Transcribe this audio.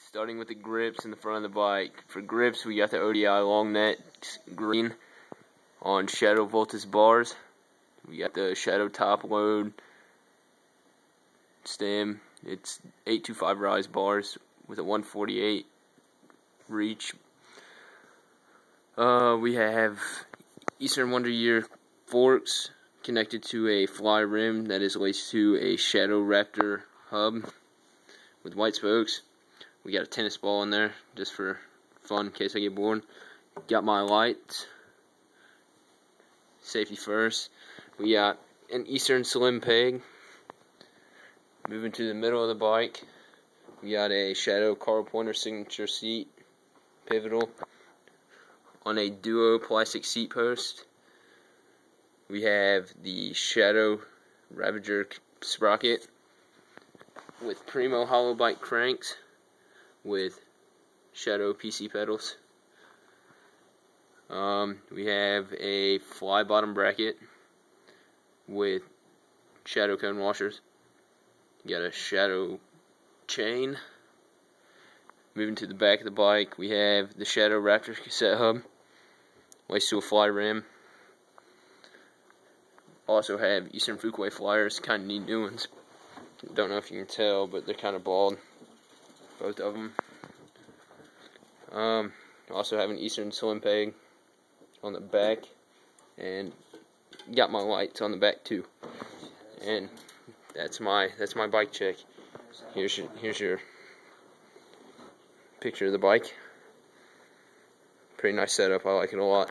Starting with the grips in the front of the bike. For grips, we got the ODI long net green on Shadow Voltus bars. We got the Shadow top load stem. It's 825 rise bars with a 148 reach. We have Eastern Wonder Year forks connected to a fly rim that is laced to a Shadow Raptor hub with white spokes. We got a tennis ball in there just for fun in case I get bored. Got my lights. Safety first. We got an Eastern Slim peg. Moving to the middle of the bike, we got a Shadow Carl Pointer signature seat pivotal on a duo plastic seat post. We have the Shadow Ravager sprocket with Primo hollow bike cranks with Shadow PC pedals. We have a fly bottom bracket with Shadow cone washers. You got a Shadow chain. Moving to the back of the bike, we have the Shadow Raptor cassette hub laced to a fly rim. Also have Eastern Fuquay flyers, kind of neat new ones. Don't know if you can tell, but they're kind of bald, both of them. Also have an Eastern Slim peg on the back, and got my lights on the back too. And that's my bike check. Here's your picture of the bike. Pretty nice setup. I like it a lot.